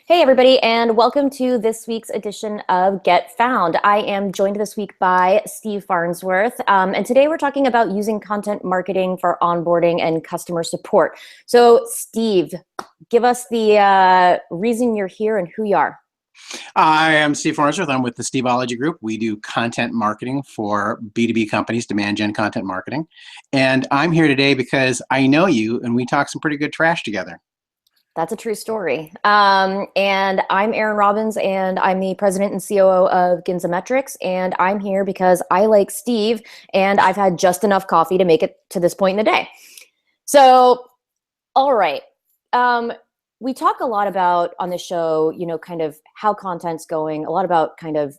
Hey, everybody, and welcome to this week's edition of Get Found. I am joined this week by Steve Farnsworth, and today we're talking about using content marketing for onboarding and customer support. So, Steve, give us the reason you're here and who you are. I am Steve Farnsworth. I'm with the Steveology Group. We do content marketing for B2B companies, demand gen content marketing. And I'm here today because I know you and we talk some pretty good trash together. That's a true story. And I'm Erin Robbins, and I'm the president and COO of Ginza Metrics. And I'm here because I like Steve, and I've had just enough coffee to make it to this point in the day. So, all right. We talk a lot about on the show, kind of how content's going, a lot about kind of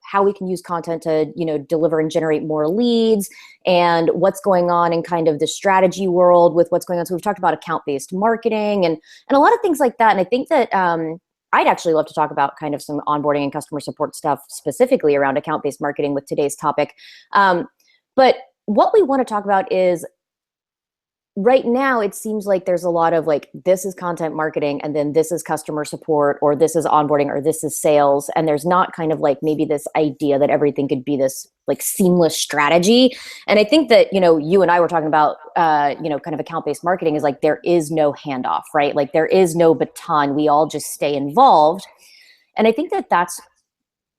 how we can use content to, deliver and generate more leads and what's going on in kind of the strategy world with what's going on. So we've talked about account-based marketing and a lot of things like that. And I think that I'd actually love to talk about kind of some onboarding and customer support stuff specifically around account-based marketing with today's topic. But what we want to talk about is right now it seems like there's a lot of like, this is content marketing and then this is customer support, or this is onboarding, or this is sales. And there's not kind of like maybe this idea that everything could be this like seamless strategy. And I think that, you and I were talking about, kind of account-based marketing is like, there is no handoff, right? Like there is no baton. We all just stay involved. And I think that that's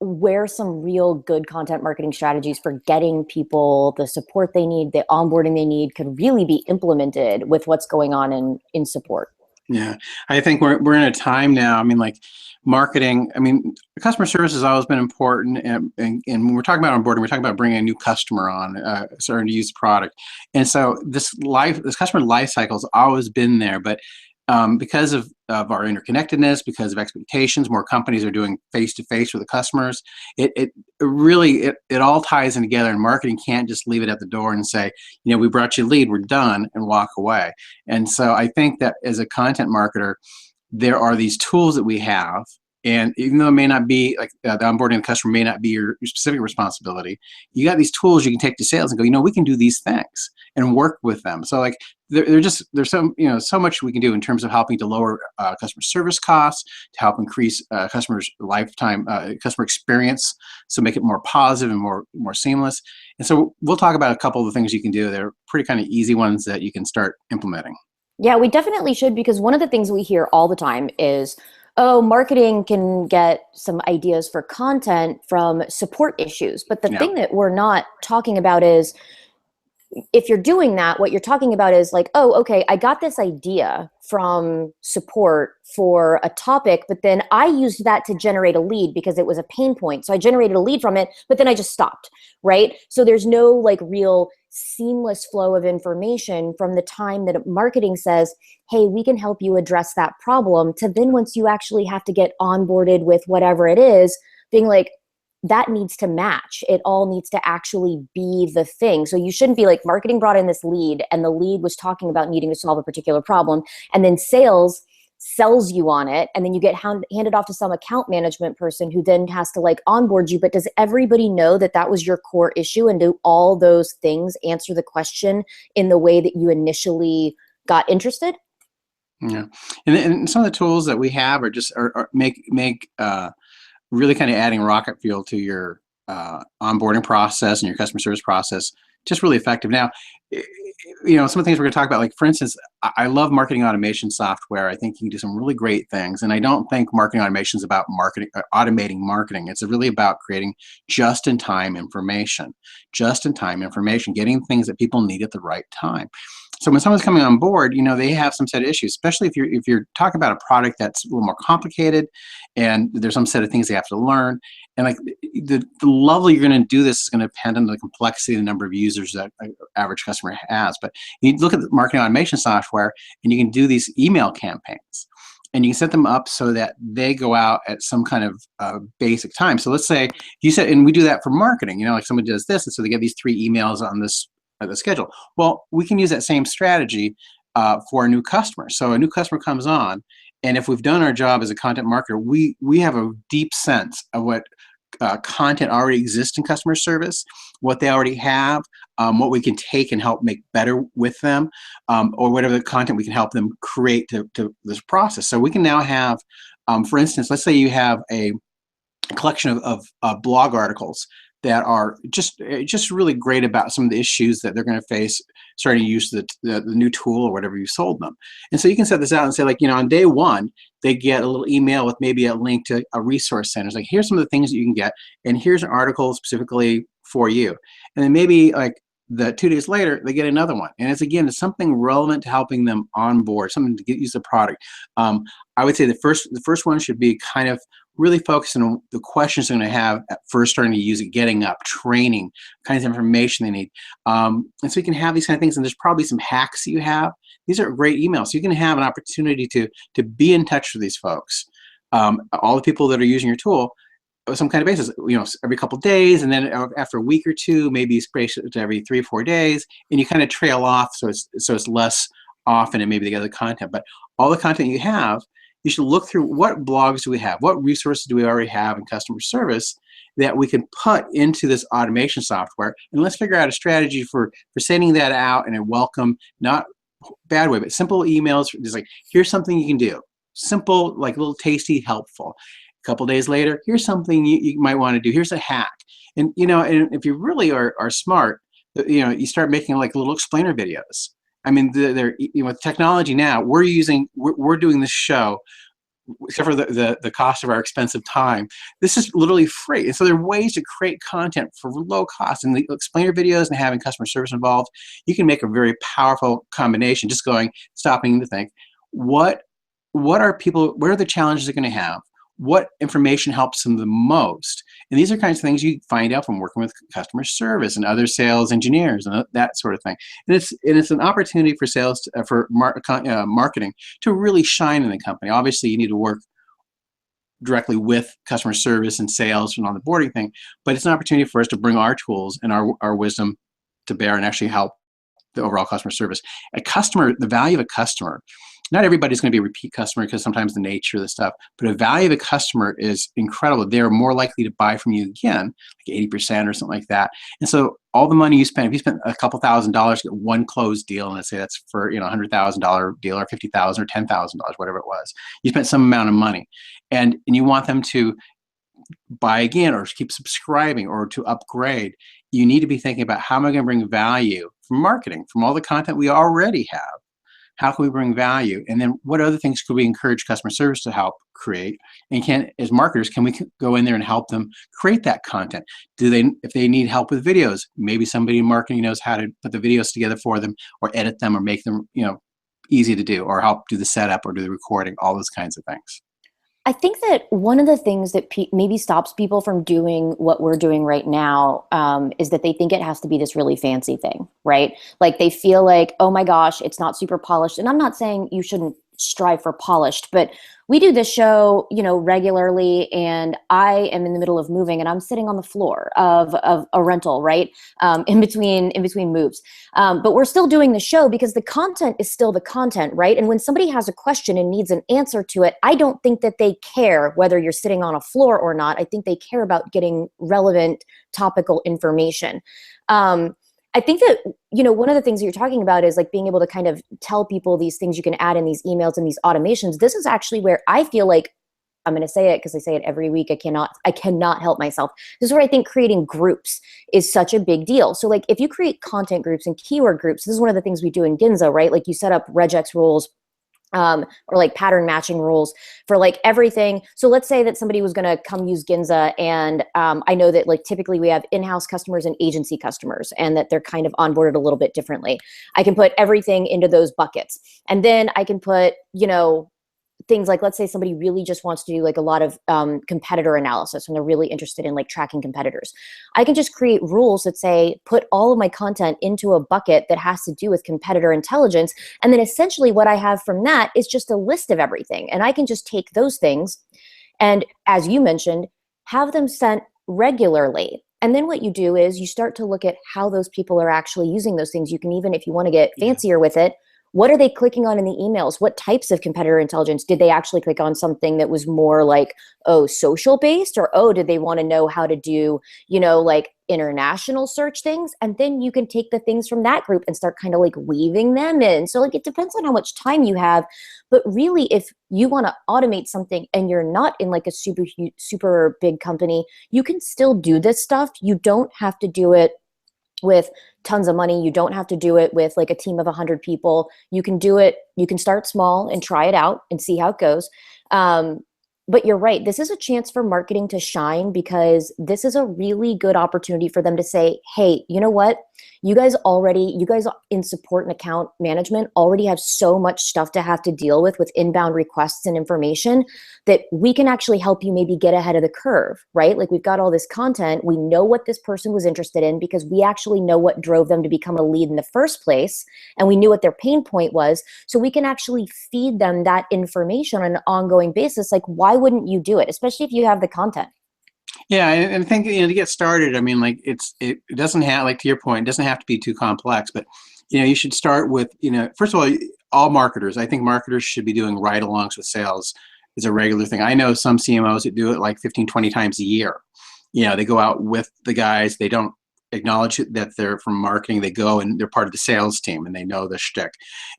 where some real good content marketing strategies for getting people the support they need, the onboarding they need, could really be implemented with what's going on in support. Yeah, I think we're in a time now. I mean, like marketing. I mean, customer service has always been important, and when we're talking about onboarding, we're talking about bringing a new customer on, starting to use the product. And so this customer life cycle has always been there, but because of our interconnectedness, because of expectations, more companies are doing face-to-face with the customers. It really all ties in together, and marketing can't just leave it at the door and say, we brought you a lead, we're done, and walk away. And so I think that as a content marketer, there are these tools that we have, and even though it may not be like the onboarding the customer may not be your specific responsibility, you got these tools you can take to sales and go, we can do these things and work with them. So like there's so much we can do in terms of helping to lower customer service costs, to help increase customers' lifetime customer experience, so make it more positive and more seamless. And so we'll talk about a couple of the things you can do. They're pretty kind of easy ones that you can start implementing. Yeah, we definitely should, because one of the things we hear all the time is, oh, marketing can get some ideas for content from support issues. But the Yeah. thing that we're not talking about is, if you're doing that, what you're talking about is like, oh, okay, I got this idea from support for a topic, but then I used that to generate a lead because it was a pain point. So I generated a lead from it, but then I just stopped, right? So there's no like real seamless flow of information from the time that marketing says, hey, we can help you address that problem, to then once you actually have to get onboarded with whatever it is, being like, that needs to match. It all needs to actually be the thing. So you shouldn't be like, marketing brought in this lead and the lead was talking about needing to solve a particular problem, and then sales sells you on it, and then you get handed off to some account management person who then has to like onboard you. But does everybody know that that was your core issue, and do all those things answer the question in the way that you initially got interested? Yeah, and some of the tools that we have are just make really kind of adding rocket fuel to your onboarding process and your customer service process, just really effective. Now, some of the things we're going to talk about, like for instance, I love marketing automation software. I think you can do some really great things. And I don't think marketing automation is about marketing, automating marketing. It's really about creating just-in-time information, getting things that people need at the right time. So when someone's coming on board, they have some set of issues, especially if you're talking about a product that's a little more complicated and there's some set of things they have to learn. And like the level you're going to do this is going to depend on the complexity of the number of users that an average customer has. But you look at the marketing automation software and you can do these email campaigns. And you can set them up so that they go out at some kind of basic time. So let's say you said, and we do that for marketing, like someone does this, and so they get these 3 emails on this the schedule. Well, we can use that same strategy for a new customer. So a new customer comes on, and if we've done our job as a content marketer, we have a deep sense of what content already exists in customer service, what they already have, what we can take and help make better with them, or whatever the content we can help them create to this process. So we can now have For instance, let's say you have a collection of blog articles that are just really great about some of the issues that they're going to face starting to use the new tool or whatever you sold them. And so you can set this out and say, like, on day one, they get a little email with maybe a link to a resource center. It's like, here's some of the things that you can get, and here's an article specifically for you. And then maybe like the 2 days later, they get another one. And it's something relevant to helping them onboard, something to use the product. I would say the first one should be kind of really focusing on the questions they're going to have at first starting to use it, getting up, training, kinds of information they need. And so you can have these kind of things, and there's probably some hacks that you have. These are great emails. So you can have an opportunity to be in touch with these folks. All the people that are using your tool, some kind of basis, every couple of days, and then after a week or two, maybe space it to every 3 or 4 days, and you kind of trail off so it's less often, and maybe they get the content. But all the content you have, you should look through what blogs do we have, what resources do we already have in customer service that we can put into this automation software, and let's figure out a strategy for sending that out in a welcome, not bad way, but simple emails. Just like, here's something you can do, simple, like little tasty, helpful. A couple days later, here's something you might want to do. Here's a hack, and and if you really are smart, you start making like little explainer videos. I mean, they're with technology now, we're doing this show, except for the cost of our expensive time. This is literally free. And so there are ways to create content for low cost. And the explainer videos and having customer service involved, you can make a very powerful combination, just stopping to think, what are the challenges they're going to have? What information helps them the most? And these are kinds of things you find out from working with customer service and other sales engineers and that sort of thing. And it's an opportunity for sales, marketing to really shine in the company. Obviously, you need to work directly with customer service and sales and on the boarding thing, but it's an opportunity for us to bring our tools and our wisdom to bear and actually help the overall customer service. The value of a customer, not everybody's going to be a repeat customer because sometimes the nature of the stuff, but the value of a customer is incredible. They're more likely to buy from you again, like 80% or something like that. And so all the money you spend, if you spend a couple $1,000 to get one closed deal, and let's say that's for $100,000 deal or $50,000 or $10,000, whatever it was, you spent some amount of money, and you want them to buy again or keep subscribing or to upgrade. You need to be thinking about, how am I going to bring value from marketing, from all the content we already have? How can we bring value? And then what other things could we encourage customer service to help create? And as marketers, can we go in there and help them create that content? If they need help with videos, maybe somebody in marketing knows how to put the videos together for them or edit them or make them, easy to do, or help do the setup or do the recording, all those kinds of things. I think that one of the things that maybe stops people from doing what we're doing right now is that they think it has to be this really fancy thing, right? Like they feel like, oh my gosh, it's not super polished. And I'm not saying you shouldn't strive for polished, but we do this show, regularly, and I am in the middle of moving, and I'm sitting on the floor of a rental, right, in between moves. But we're still doing the show because the content is still the content, right? And when somebody has a question and needs an answer to it, I don't think that they care whether you're sitting on a floor or not. I think they care about getting relevant, topical information. I think that, one of the things that you're talking about is like being able to kind of tell people these things you can add in these emails and these automations. This is actually where I feel like, I'm going to say it because I say it every week, I cannot help myself. This is where I think creating groups is such a big deal. So like if you create content groups and keyword groups, this is one of the things we do in Ginza, right? Like you set up regex rules, or like pattern matching rules for like everything. So let's say that somebody was going to come use Ginza, and I know that like typically we have in-house customers and agency customers, and that they're kind of onboarded a little bit differently. I can put everything into those buckets, and then I can put, things like, let's say somebody really just wants to do like a lot of competitor analysis, and they're really interested in like tracking competitors. I can just create rules that say, put all of my content into a bucket that has to do with competitor intelligence. And then essentially what I have from that is just a list of everything. And I can just take those things and, as you mentioned, have them sent regularly. And then what you do is you start to look at how those people are actually using those things. You can even, if you want to get fancier with it, what are they clicking on in the emails? What types of competitor intelligence? Did they actually click on something that was more like, oh, social based, or oh, did they want to know how to do, like international search things? And then you can take the things from that group and start kind of like weaving them in. So like it depends on how much time you have. But really, if you want to automate something and you're not in like a super big company, you can still do this stuff. You don't have to do it with tons of money. You don't have to do it with like a team of 100 people. You can do it. You can start small and try it out and see how it goes. But you're right. This is a chance for marketing to shine, because this is a really good opportunity for them to say, hey, you know what? You guys in support and account management already have so much stuff to have to deal with inbound requests and information, that we can actually help you maybe get ahead of the curve, right? Like we've got all this content. We know what this person was interested in because we actually know what drove them to become a lead in the first place. And we knew what their pain point was. So we can actually feed them that information on an ongoing basis. Like, why wouldn't you do it? Especially if you have the content. Yeah, and I think to get started, I mean, like it doesn't have, like, to your point, it doesn't have to be too complex, but you should start with, first of all marketers. I think marketers should be doing ride-alongs with sales is a regular thing. I know some CMOs that do it like 15, 20 times a year. They go out with the guys. They don't acknowledge that they're from marketing. They go and they're part of the sales team and they know the shtick,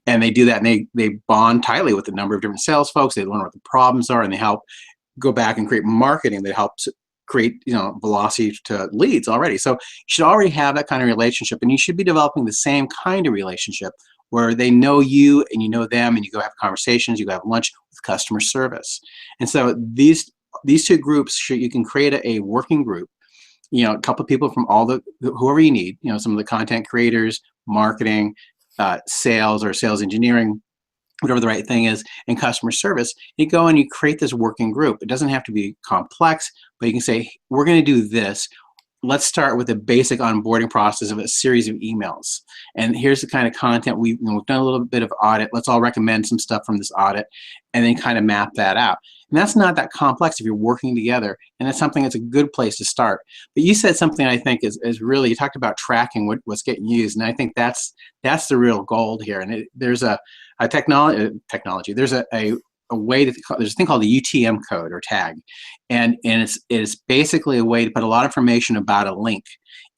and they do that, and they bond tightly with a number of different sales folks. They learn what the problems are, and they help go back and create marketing that helps create velocity to leads already. So you should already have that kind of relationship, and you should be developing the same kind of relationship where they know you and you know them, and you go have conversations, you go have lunch with customer service. And so these two groups, you can create a working group, a couple of people from whoever you need, some of the content creators, marketing, sales or sales engineering, whatever the right thing is, and customer service. You go and you create this working group. It doesn't have to be complex, but you can say, we're going to do this. Let's start with a basic onboarding process of a series of emails. And here's the kind of content we've done a little bit of audit. Let's all recommend some stuff from this audit, and then kind of map that out. And that's not that complex if you're working together, and that's something that's a good place to start. But you said something I think is really, you talked about tracking what's getting used, and I think that's the real gold here. And there's a technology. There's a way there's a thing called the UTM code or tag, and it's basically a way to put a lot of information about a link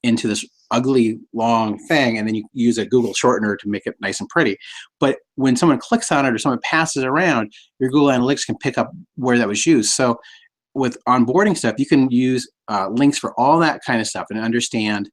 into this ugly long thing, and then you use a Google shortener to make it nice and pretty. But when someone clicks on it or someone passes it around, your Google Analytics can pick up where that was used. So with onboarding stuff, you can use links for all that kind of stuff and understand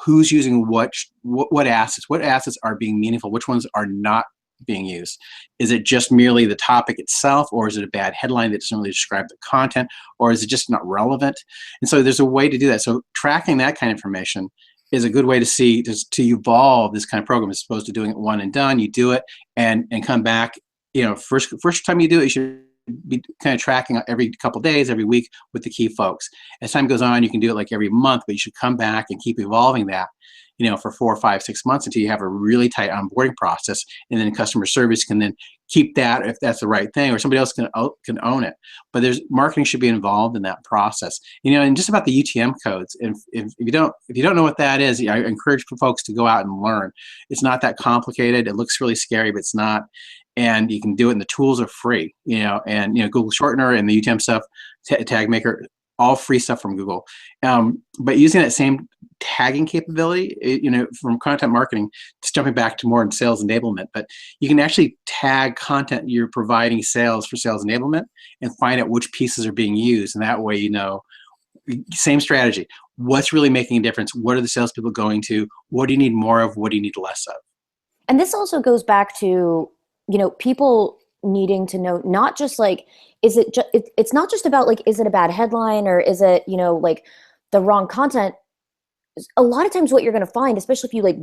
who's using what assets are being meaningful, which ones are not being used. Is it just merely the topic itself, or is it a bad headline that doesn't really describe the content, or is it just not relevant? And so there's a way to do that. So tracking that kind of information is a good way to see to evolve this kind of program, as opposed to doing it one and done. You do it and come back. First time you do it, you should be kind of tracking every couple days, every week with the key folks. As time goes on, you can do it like every month, but you should come back and keep evolving that, for 4, 5, 6 months until you have a really tight onboarding process, and then customer service can then keep that if that's the right thing, or somebody else can own it. But marketing should be involved in that process. And just about the UTM codes, if you don't know what that is, I encourage folks to go out and learn. It's not that complicated. It looks really scary, but it's not. And you can do it, and the tools are free. Google Shortener and the UTM stuff, Tag Maker, all free stuff from Google. But using that same tagging capability, from content marketing, just jumping back to more in sales enablement, but you can actually tag content you're providing sales for sales enablement and find out which pieces are being used. And that way, same strategy. What's really making a difference? What are the salespeople going to? What do you need more of? What do you need less of? And this also goes back to, people needing to know, not just like, it's not just about like, is it a bad headline, or is it, like the wrong content? A lot of times what you're going to find, especially if you like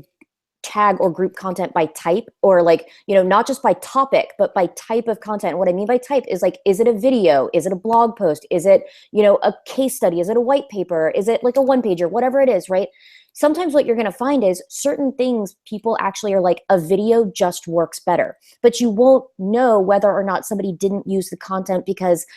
tag or group content by type, or like, not just by topic, but by type of content. What I mean by type is like, is it a video? Is it a blog post? Is it, a case study? Is it a white paper? Is it like a one pager? Whatever it is, right? Sometimes what you're going to find is certain things people actually are like, a video just works better, but you won't know whether or not somebody didn't use the content because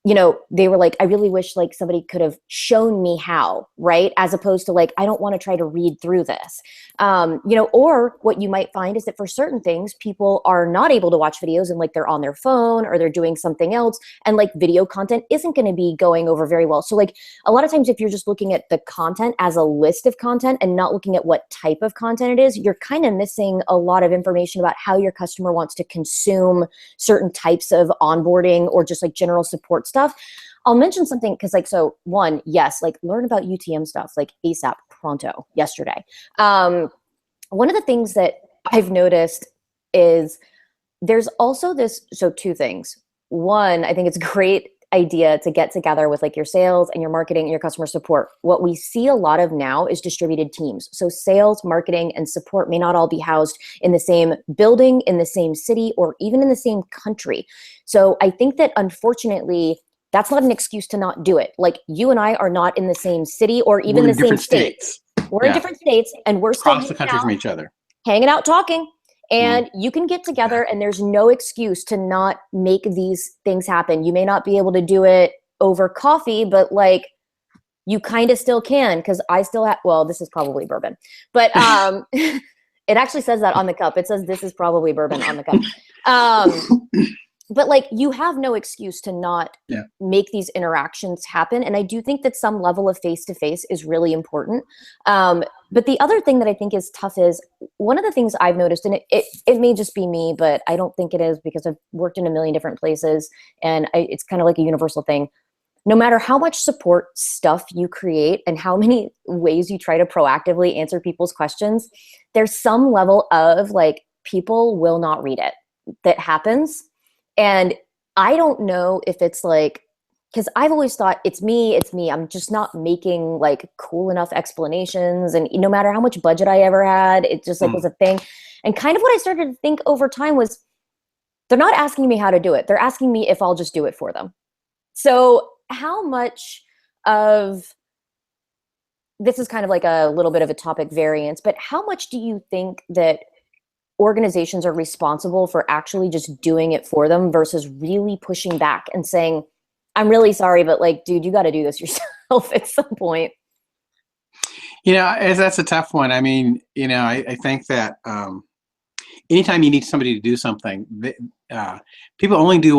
they were like, I really wish like somebody could have shown me how, right? As opposed to like, I don't want to try to read through this. Or what you might find is that for certain things, people are not able to watch videos and like they're on their phone or they're doing something else. And like video content isn't going to be going over very well. So like a lot of times if you're just looking at the content as a list of content and not looking at what type of content it is, you're kind of missing a lot of information about how your customer wants to consume certain types of onboarding or just like general support stuff. I'll mention something because like, so one, yes, like learn about UTM stuff like ASAP pronto yesterday. One of the things that I've noticed is there's also this, so two things. One, I think it's a great idea to get together with like your sales and your marketing and your customer support. What we see a lot of now is distributed teams. So sales, marketing, and support may not all be housed in the same building, in the same city, or even in the same country. So I think that unfortunately, that's not an excuse to not do it. Like you and I are not in the same city or even the same state. We're in different states and we're still across the country from each other, hanging out, talking. And you can get together and there's no excuse to not make these things happen. You may not be able to do it over coffee, but like you kind of still can, because I still have, well, this is probably bourbon, but it actually says that on the cup. It says this is probably bourbon on the cup. But like you have no excuse to not make these interactions happen. And I do think that some level of face-to-face is really important. But the other thing that I think is tough is one of the things I've noticed, and it may just be me, but I don't think it is because I've worked in a million different places and it's kind of like a universal thing. No matter how much support stuff you create and how many ways you try to proactively answer people's questions, there's some level of like people will not read it that happens. And I don't know if it's like, because I've always thought it's me. I'm just not making like cool enough explanations. And no matter how much budget I ever had, it just like was a thing. And kind of what I started to think over time was they're not asking me how to do it. They're asking me if I'll just do it for them. So how much of this is kind of like a little bit of a topic variance, but how much do you think that organizations are responsible for actually just doing it for them versus really pushing back and saying, I'm really sorry, but like, dude, you got to do this yourself at some point. That's a tough one. I mean, I think that anytime you need somebody to do something, people only do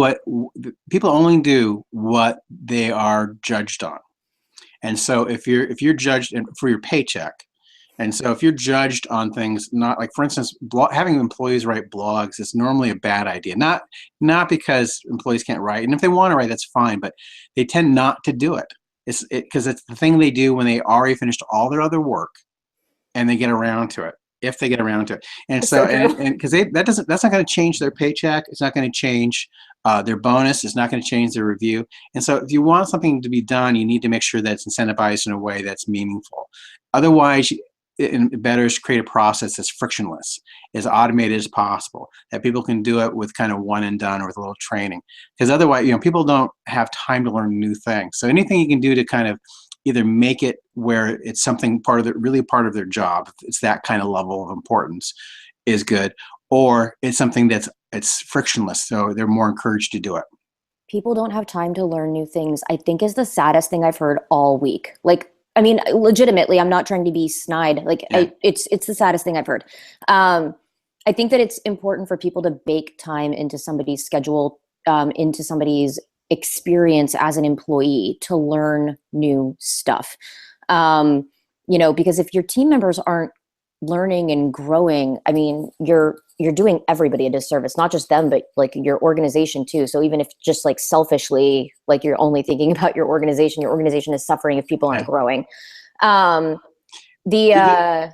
what they are judged on. And so if you're judged for your paycheck, and so if you're judged on things, not like, for instance, having employees write blogs is normally a bad idea. Not because employees can't write, and if they want to write, that's fine, but they tend not to do it. It's because it's the thing they do when they already finished all their other work, and they get around to it, if they get around to it. And so, and because that's not going to change their paycheck. It's not going to change their bonus. It's not going to change their review. And so, if you want something to be done, you need to make sure that it's incentivized in a way that's meaningful. Otherwise, better is create a process that's frictionless, as automated as possible, that people can do it with kind of one and done or with a little training. Because otherwise, people don't have time to learn new things. So anything you can do to kind of either make it where it's something really part of their job, it's that kind of level of importance, is good, or it's something it's frictionless, so they're more encouraged to do it. People don't have time to learn new things, I think, is the saddest thing I've heard all week. Like, I mean, legitimately, I'm not trying to be snide. Like, it's the saddest thing I've heard. I think that it's important for people to bake time into somebody's schedule, into somebody's experience as an employee to learn new stuff. Because if your team members aren't learning and growing, I mean, you're doing everybody a disservice, not just them, but like your organization too. So even if just like selfishly, like you're only thinking about your organization is suffering if people aren't growing. Go ahead.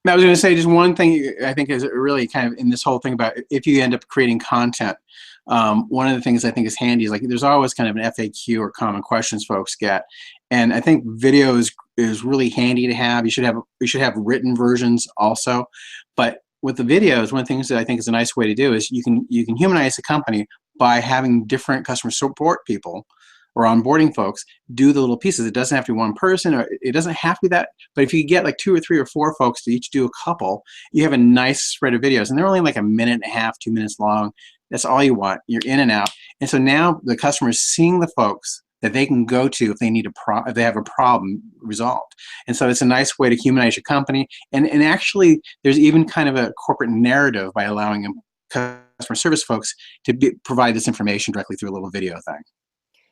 I was going to say just one thing I think is really kind of in this whole thing about if you end up creating content. One of the things I think is handy is like there's always kind of an FAQ or common questions folks get, and I think video is really handy to have. You should have written versions also, but with the videos, one of the things that I think is a nice way to do is you can humanize a company by having different customer support people or onboarding folks do the little pieces. It doesn't have to be one person, or it doesn't have to be that. But if you get like 2 or 3 or 4 folks to each do a couple, you have a nice spread of videos, and they're only like a minute and a half, 2 minutes long. That's all you want. You're in and out. And so now the customer is seeing the folks that they can go to if they need if they have a problem resolved. And so it's a nice way to humanize your company. And actually, there's even kind of a corporate narrative by allowing customer service folks to provide this information directly through a little video thing.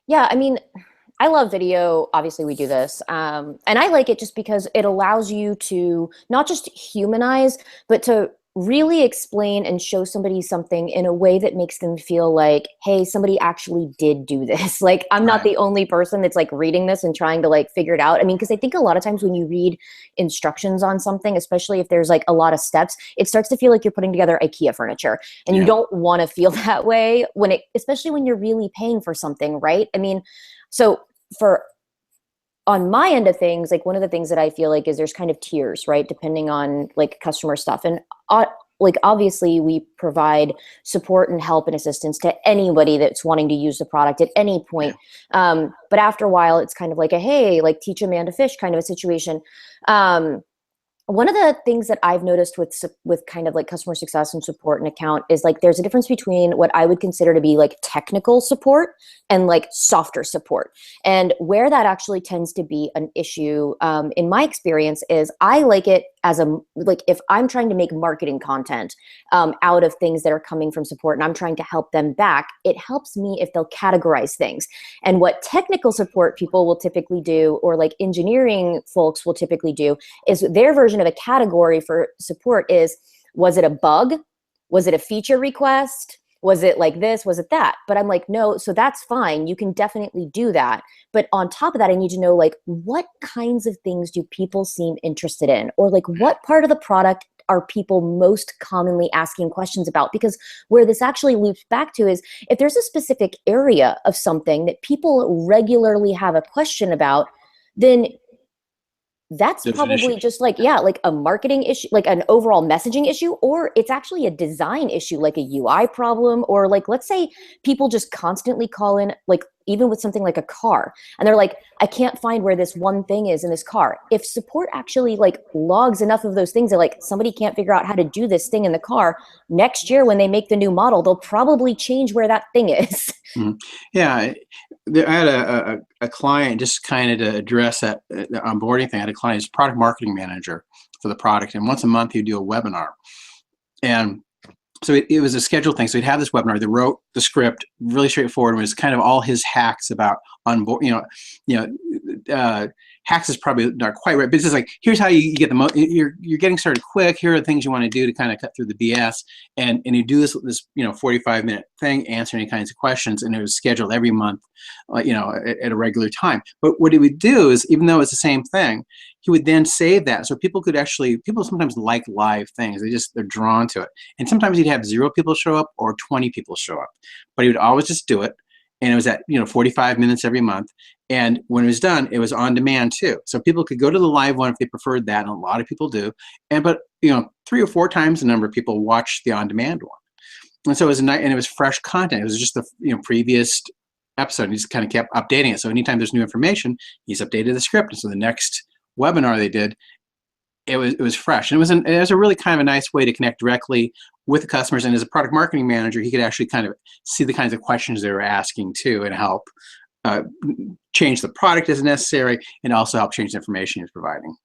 Yeah, I mean, I love video. Obviously, we do this. And I like it just because it allows you to not just humanize, but to really explain and show somebody something in a way that makes them feel like, hey, somebody actually did do this. Like, I'm not Right. the only person that's like reading this and trying to like figure it out. I mean, because I think a lot of times when you read instructions on something, especially if there's like a lot of steps, it starts to feel like you're putting together IKEA furniture. And you Yeah. don't want to feel that way especially when you're really paying for something, right? I mean, so for on my end of things, like one of the things that I feel like is there's kind of tiers, right? Depending on like customer stuff. And like obviously we provide support and help and assistance to anybody that's wanting to use the product at any point. But after a while, it's kind of like a, hey, like teach a man to fish kind of a situation. One of the things that I've noticed with kind of like customer success and support and account is like there's a difference between what I would consider to be like technical support and like softer support. And where that actually tends to be an issue, in my experience, is I like it as a like if I'm trying to make marketing content out of things that are coming from support and I'm trying to help them back, it helps me if they'll categorize things. And what technical support people will typically do, or like engineering folks will typically do, is their version of a category for support is, was it a bug? Was it a feature request? Was it like this? Was it that? But I'm like, no, so that's fine. You can definitely do that. But on top of that, I need to know like what kinds of things do people seem interested in? Or like what part of the product are people most commonly asking questions about? Because where this actually loops back to is if there's a specific area of something that people regularly have a question about, then that's There's an issue. probably just like, yeah, like a marketing issue, like an overall messaging issue, or it's actually a design issue, like a UI problem, or like, let's say people just constantly call in, like even with something like a car, and they're like, I can't find where this one thing is in this car. If support actually like logs enough of those things that like somebody can't figure out how to do this thing in the car, next year when they make the new model, they'll probably change where that thing is. Mhm. Yeah, I had a client, just kind of to address that the onboarding thing. I had a client, he's product marketing manager for the product, and once a month he'd do a webinar. And so it was a scheduled thing. So he'd have this webinar. They wrote the script, really straightforward. And it was kind of all his hacks about onboard. Hacks is probably not quite right, but it's just like, here's how you get the most. You're getting started quick. Here are the things you want to do to kind of cut through the BS. And you do this 45-minute thing, answer any kinds of questions, and it was scheduled every month, at a regular time. But what he would do is, even though it's the same thing, he would then save that so people sometimes like live things. They're drawn to it. And sometimes he'd have 0 people show up or 20 people show up, but he would always just do it. And it was at 45 minutes every month. And when it was done, it was on demand too. So people could go to the live one if they preferred that, and a lot of people do. But 3 or 4 times the number of people watch the on demand one. And so it was and it was fresh content. It was just the previous episode. And he just kind of kept updating it. So anytime there's new information, he's updated the script. And so the next webinar they did, it was fresh. And it was a really kind of a nice way to connect directly with the customers. And as a product marketing manager, he could actually kind of see the kinds of questions they were asking too, and help change the product as necessary, and also help change the information he's providing.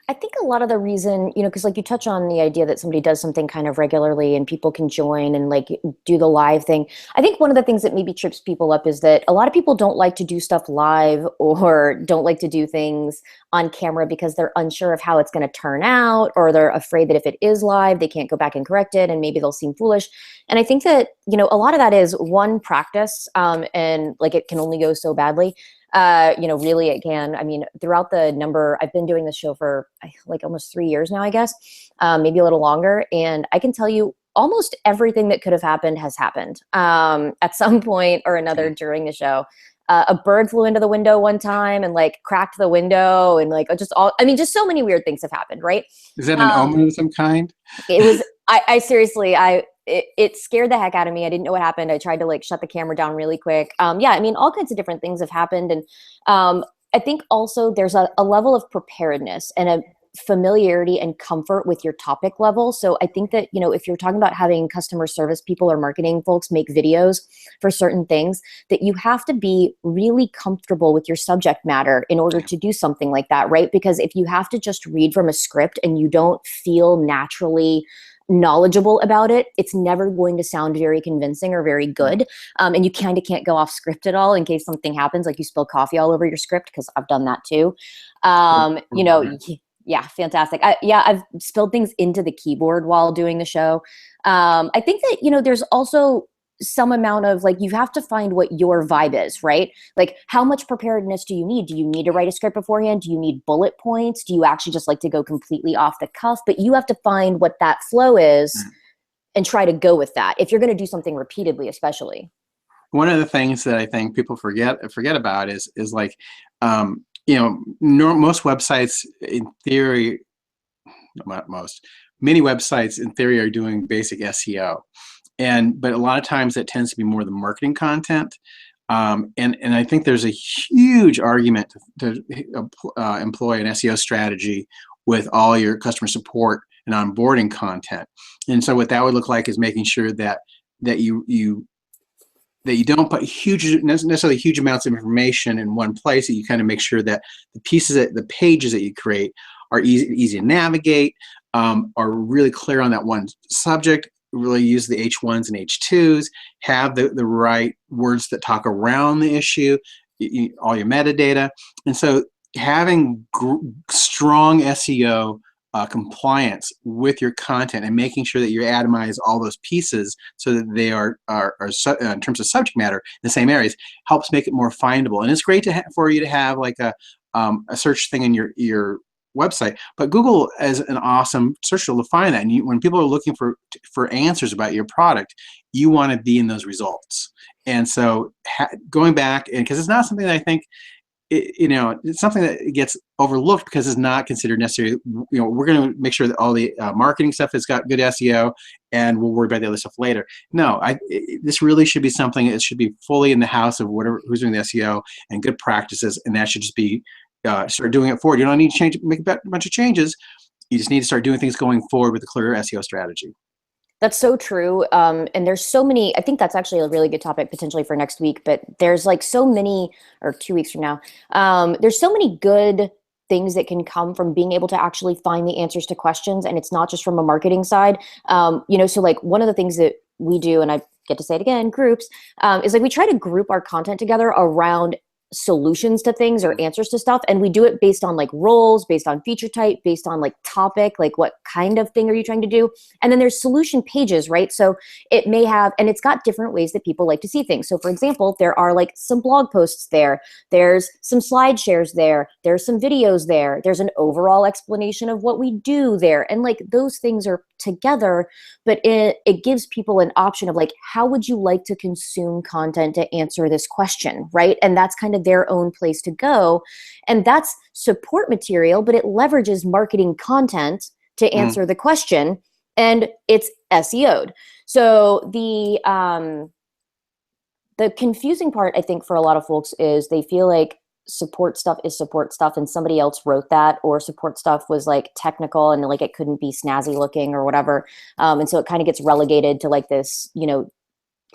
I think a lot of the reason, because like you touch on the idea that somebody does something kind of regularly and people can join and like do the live thing. I think one of the things that maybe trips people up is that a lot of people don't like to do stuff live, or don't like to do things on camera because they're unsure of how it's going to turn out, or they're afraid that if it is live, they can't go back and correct it and maybe they'll seem foolish. And I think that, a lot of that is one, practice, and like it can only go so badly. Really it can. I mean, throughout the number, I've been doing this show for like almost 3 years now, I guess, maybe a little longer. And I can tell you almost everything that could have happened has happened at some point or another during the show. A bird flew into the window one time and like cracked the window, and like just so many weird things have happened, right? Is that an omen of some kind? It was, I seriously, it scared the heck out of me. I didn't know what happened. I tried to like shut the camera down really quick. All kinds of different things have happened. And I think also there's a level of preparedness and familiarity and comfort with your topic level. So I think that, if you're talking about having customer service people or marketing folks make videos for certain things, that you have to be really comfortable with your subject matter in order to do something like that, right? Because if you have to just read from a script and you don't feel naturally knowledgeable about it, it's never going to sound very convincing or very good. And you kind of can't go off script at all in case something happens, like you spill coffee all over your script, because I've done that too. Yeah, fantastic. I've spilled things into the keyboard while doing the show. I think that, there's also some amount of like, you have to find what your vibe is, right? Like, how much preparedness do you need? Do you need to write a script beforehand? Do you need bullet points? Do you actually just like to go completely off the cuff? But you have to find what that flow is and try to go with that if you're going to do something repeatedly, especially. One of the things that I think people forget about is like, most websites in theory, not most, many websites in theory are doing basic SEO. But a lot of times that tends to be more the marketing content. And I think there's a huge argument to employ an SEO strategy with all your customer support and onboarding content. And so what that would look like is making sure that you don't put necessarily huge amounts of information in one place, that you kind of make sure that the pages that you create are easy to navigate, are really clear on that one subject, really use the H1s and H2s, have the right words that talk around the issue, all your metadata. And so having strong SEO compliance with your content and making sure that you atomize all those pieces so that they are in terms of subject matter in the same areas helps make it more findable. And it's great for you to have like a search thing in your website, but Google is an awesome search tool to find that. And when people are looking for answers about your product, you want to be in those results. And so going back, and because it's not something that I think, it's something that gets overlooked because it's not considered necessary. We're going to make sure that all the marketing stuff has got good SEO, and we'll worry about the other stuff later. No, this really should be something that should be fully in the house of who's doing the SEO and good practices, and that should just be start doing it forward. You don't need to make a bunch of changes. You just need to start doing things going forward with a clear SEO strategy. That's so true. And there's so many, I think that's actually a really good topic potentially for next week, but there's like so many, or 2 weeks from now, there's so many good things that can come from being able to actually find the answers to questions. And it's not just from a marketing side. So like one of the things that we do, and I get to say it again, groups, is like we try to group our content together around solutions to things or answers to stuff, and we do it based on like roles, based on feature type, based on like topic, like what kind of thing are you trying to do. And then there's solution pages, right? So it may have, and it's got different ways that people like to see things. So for example, there are like some blog posts there's some slide shares there's some videos there's an overall explanation of what we do there, and like those things are together, but it gives people an option of like, how would you like to consume content to answer this question, right? And that's kind of their own place to go. And that's support material, but it leverages marketing content to answer the question, and it's SEO'd. So the confusing part, I think, for a lot of folks is they feel like support stuff is support stuff and somebody else wrote that, or support stuff was like technical and like it couldn't be snazzy looking or whatever. And so it kind of gets relegated to like this,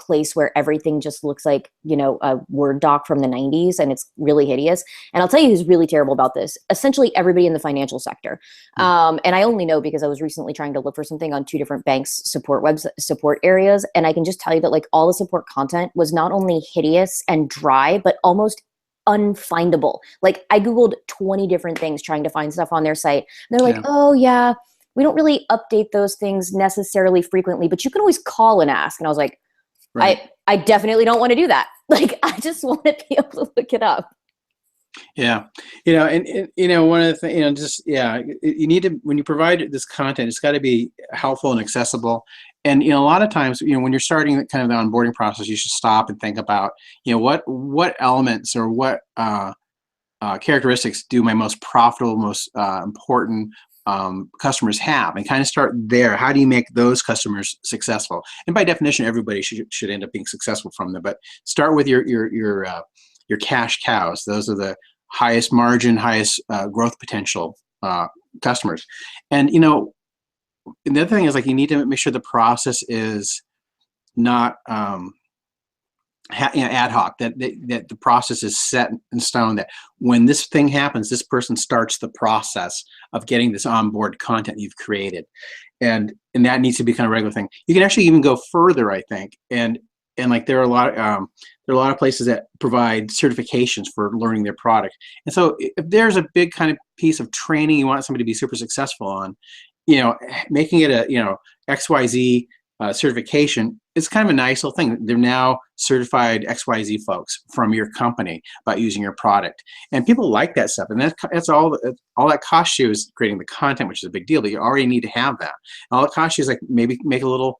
place where everything just looks like, a Word doc from the 90s, and it's really hideous. And I'll tell you who's really terrible about this. Essentially everybody in the financial sector. And I only know because I was recently trying to look for something on 2 different banks' support areas. And I can just tell you that like all the support content was not only hideous and dry, but almost unfindable. Like I Googled 20 different things trying to find stuff on their site. And they're like, oh yeah, we don't really update those things necessarily frequently, but you can always call and ask. And I was like, right. I definitely don't want to do that. Like, I just want to be able to look it up. Yeah. One of the things, you need to, when you provide this content, it's got to be helpful and accessible. And, a lot of times, when you're starting kind of the onboarding process, you should stop and think about, what elements or what characteristics do my most profitable, most important customers have, and kind of start there. How do you make those customers successful? And by definition, everybody should end up being successful from them. But start with your cash cows. Those are the highest margin, highest growth potential customers. And and the other thing is, like, you need to make sure the process is not ad hoc, that the process is set in stone, that when this thing happens, this person starts the process of getting this onboard content you've created, and that needs to be kind of a regular thing. You can actually even go further, I think, and like there are a lot of places that provide certifications for learning their product. And so if there's a big kind of piece of training you want somebody to be super successful on, making it a XYZ certification, it's kind of a nice little thing. They're now certified XYZ folks from your company about using your product, and people like that stuff. And that's all that costs you is creating the content, which is a big deal. But you already need to have that. And all it costs you is like maybe make a little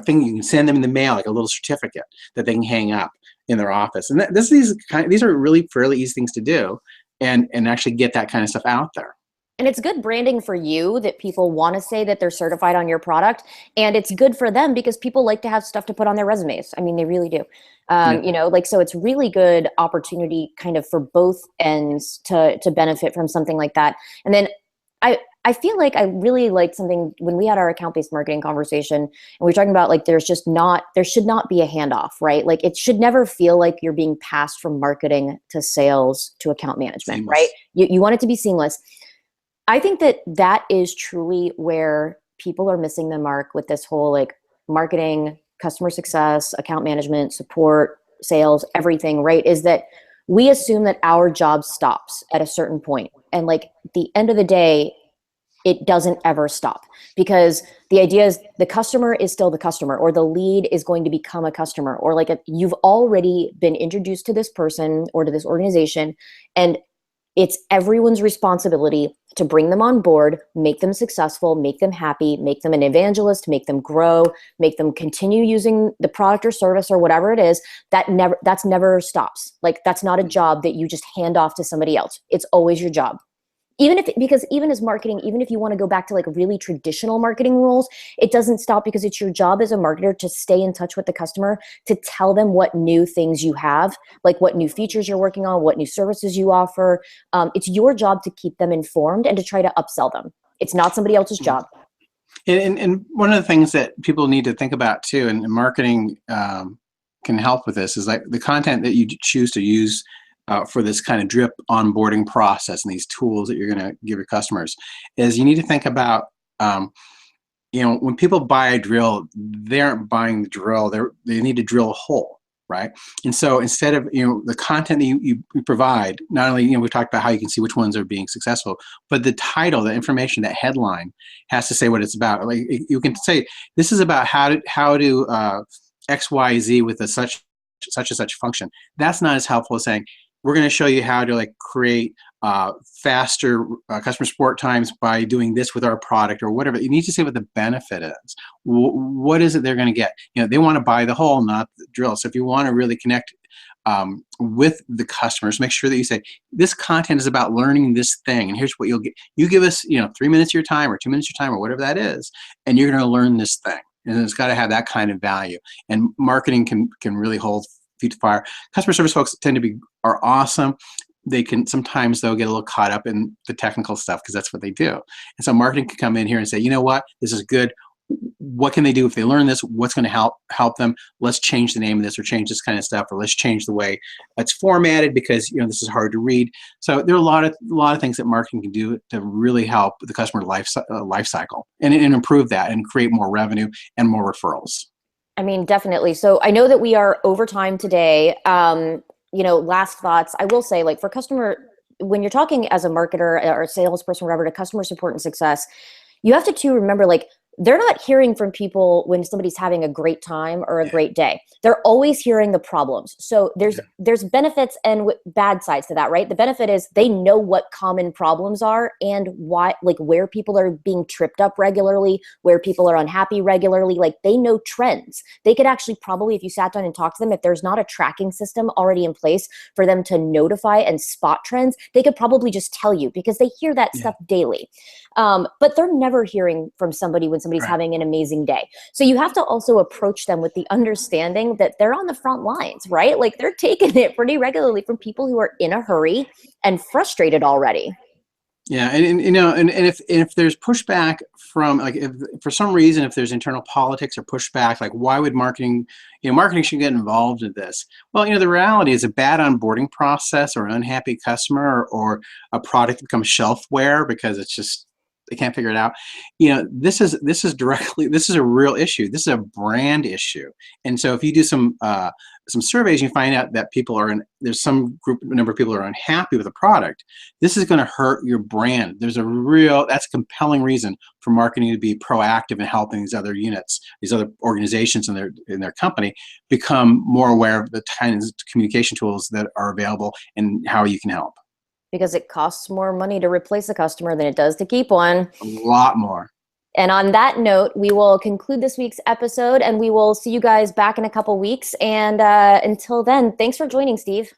thing you can send them in the mail, like a little certificate that they can hang up in their office. And these are really fairly easy things to do, and actually get that kind of stuff out there. And it's good branding for you that people want to say that they're certified on your product. And it's good for them because people like to have stuff to put on their resumes. I mean, they really do. So it's really good opportunity kind of for both ends to benefit from something like that. And then I feel like I really liked something when we had our account-based marketing conversation, and we were talking about like there should not be a handoff, right? Like it should never feel like you're being passed from marketing to sales to account management, Seamless. right? You want it to be seamless. I think that is truly where people are missing the mark with this whole like marketing, customer success, account management, support, sales, everything, right? Is that we assume that our job stops at a certain point. And like the end of the day, it doesn't ever stop, because the idea is the customer is still the customer, or the lead is going to become a customer, or like you've already been introduced to this person or to this organization, and it's everyone's responsibility to bring them on board, make them successful, make them happy, make them an evangelist, make them grow, make them continue using the product or service or whatever it is. That's never stops. Like that's not a job that you just hand off to somebody else. It's always your job. Because even as marketing, even if you want to go back to like really traditional marketing rules, it doesn't stop, because it's your job as a marketer to stay in touch with the customer, to tell them what new things you have, like what new features you're working on, what new services you offer. It's your job to keep them informed and to try to upsell them. It's not somebody else's job. And one of the things that people need to think about too, and marketing can help with this, is like the content that you choose to use for this kind of drip onboarding process and these tools that you're going to give your customers, is you need to think about, when people buy a drill, they aren't buying the drill, they need to drill a hole, right? And so instead of, the content that you provide, not only, we talked about how you can see which ones are being successful, but the title, the information, that headline has to say what it's about. Like you can say, this is about how to XYZ with a such and such function. That's not as helpful as saying, we're going to show you how to like create faster customer support times by doing this with our product, or whatever. You need to say what the benefit is. What is it they're going to get? They want to buy the hole, not the drill. So if you want to really connect with the customers, make sure that you say, this content is about learning this thing, and here's what you'll get. You give us 3 minutes of your time, or 2 minutes of your time, or whatever that is, and you're going to learn this thing. And it's got to have that kind of value. And marketing can really hold feet to fire. Customer service folks are awesome. They can sometimes, though, get a little caught up in the technical stuff, because that's what they do. And so marketing can come in here and say, you know what, this is good. What can they do if they learn this? What's going to help them? Let's change the name of this, or change this kind of stuff, or let's change the way it's formatted, because this is hard to read. So there are a lot of things that marketing can do to really help the customer life cycle and improve that, and create more revenue and more referrals. I mean, definitely. So I know that we are over time today. Last thoughts. I will say, like, for customer, when you're talking as a marketer or a salesperson, whatever, to customer support and success, you have to too remember, like, they're not hearing from people when somebody's having a great time or a great day. They're always hearing the problems. So there's benefits and bad sides to that, right? The benefit is they know what common problems are and why, like where people are being tripped up regularly, where people are unhappy regularly. Like they know trends. They could actually probably, if you sat down and talked to them, if there's not a tracking system already in place for them to notify and spot trends, they could probably just tell you, because they hear that stuff daily. But they're never hearing from somebody when somebody's having an amazing day. So you have to also approach them with the understanding that they're on the front lines, right? Like they're taking it pretty regularly from people who are in a hurry and frustrated already. Yeah, and you know, and if there's pushback from like if for some reason if there's internal politics or pushback, like why would marketing, marketing should get involved in this? Well, the reality is a bad onboarding process or an unhappy customer or a product becomes shelfware because it's just they can't figure it out. This is a real issue. This is a brand issue. And so if you do some surveys, you find out that there's some number of people who are unhappy with the product. This is going to hurt your brand. That's a compelling reason for marketing to be proactive in helping these other units, these other organizations in their company become more aware of the kinds of communication tools that are available and how you can help. Because it costs more money to replace a customer than it does to keep one. A lot more. And on that note, we will conclude this week's episode, and we will see you guys back in a couple weeks. And until then, thanks for joining, Steve.